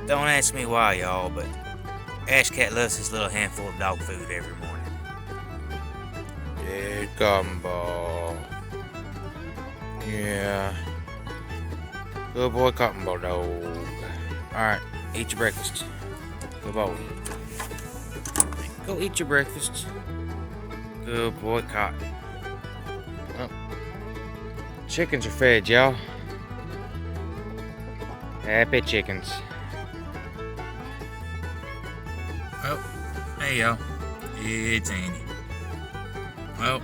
Don't ask me why, y'all, but Ash Cat loves his little handful of dog food every morning. Yeah, Gumball. Yeah. Good boy, Cotton Ball dog. Alright, eat your breakfast. Good boy. Go eat your breakfast. Good boy, Cotton. Well, chickens are fed, y'all. Happy chickens. Well, hey y'all, it's Andy. Well,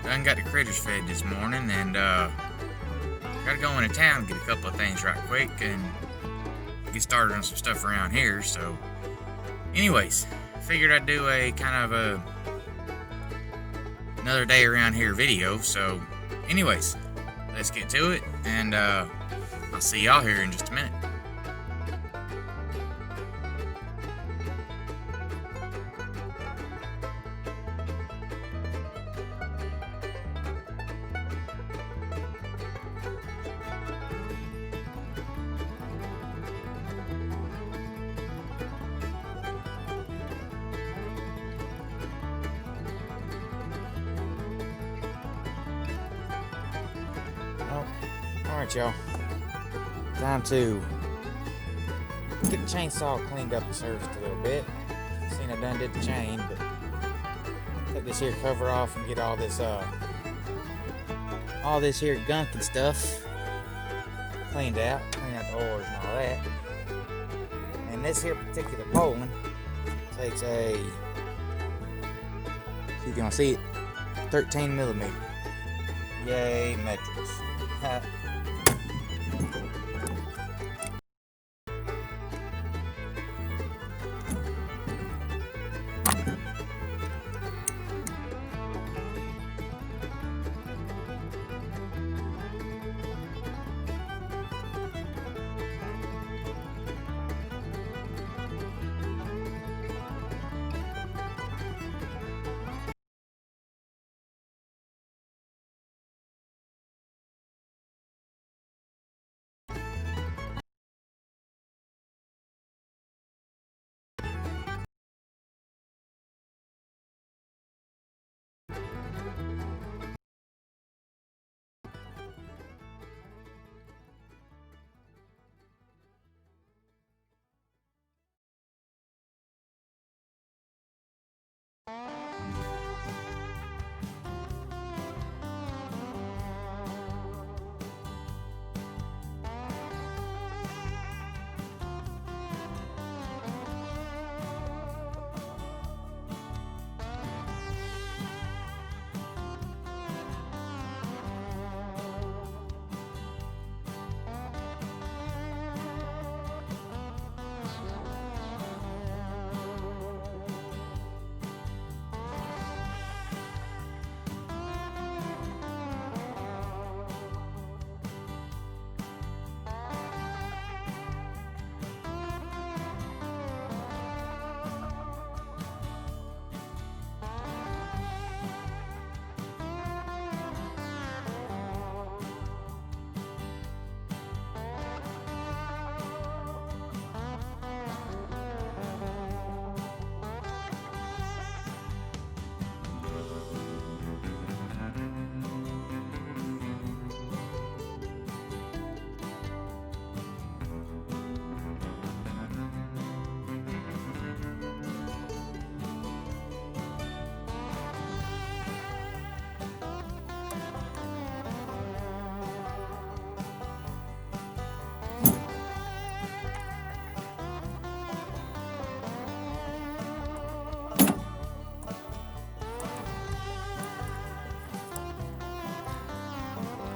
done got the critters fed this morning, and gotta go into town, get a couple of things right quick, and get started on some stuff around here. So, anyways, figured I'd do a kind of another day around here video. So, anyways, let's get to it, and I'll see y'all here in just a minute. Alright, y'all. Time to get the chainsaw cleaned up and serviced a little bit. Seen I done did the chain, but take this here cover off and get all this here gunk and stuff cleaned out. Clean out the oars and all that. And this here particular bowline takes a, if you can see it, 13 millimeter. Yay, metrics.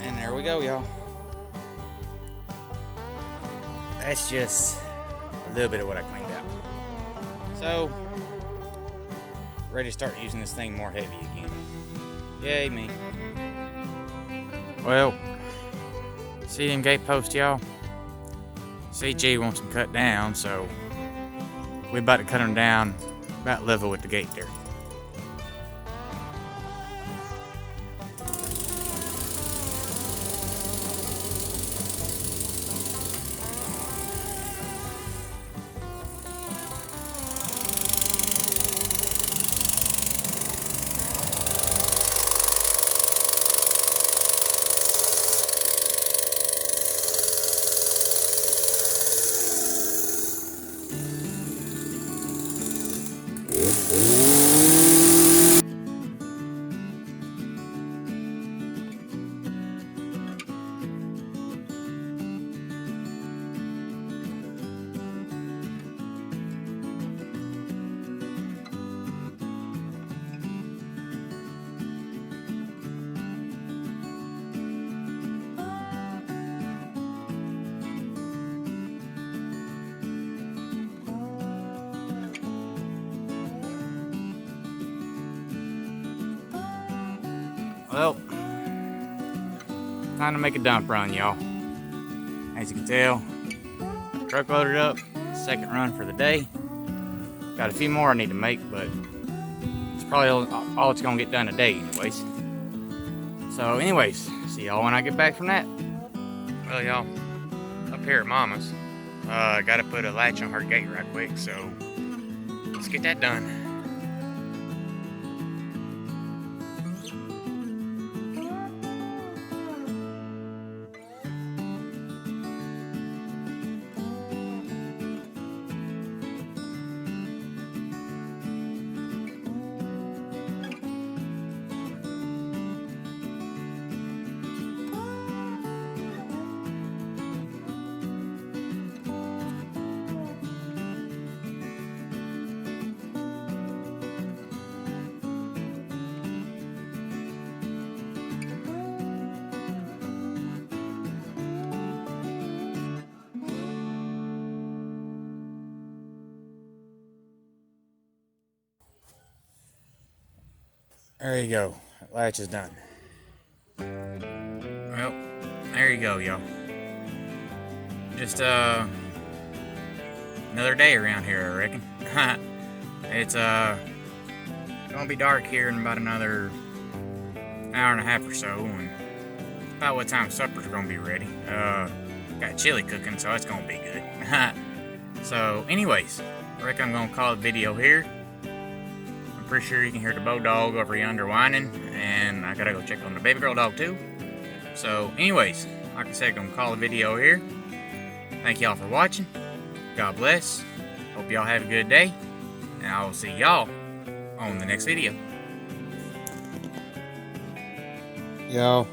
And there we go, y'all. That's just a little bit of what I cleaned out. So, ready to start using this thing more heavy again. Yay, me. Well, see them gate posts, y'all? CG wants them cut down, so we're about to cut them down about level with the gate there. Well, time to make a dump run, y'all. As you can tell, truck loaded up, second run for the day. Got a few more I need to make, but it's probably all it's gonna get done today anyways. So anyways, see y'all when I get back from that. Well, y'all, up here at Mama's, gotta put a latch on her gate right quick, so let's get that done. There you go. That latch is done. Well, there you go, y'all. Just another day around here, I reckon. It's gonna be dark here in about another hour and a half or so, and about what time supper's gonna be ready. Got chili cooking, so it's gonna be good. So, anyways, I reckon I'm gonna call the video here. I'm pretty sure you can hear the bulldog over yonder whining, and I gotta go check on the baby girl dog too. So, anyways, like I said, I'm gonna call the video here. Thank y'all for watching. God bless. Hope y'all have a good day, and I will see y'all on the next video. Y'all,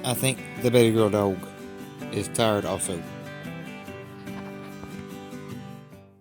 I think the baby girl dog is tired also.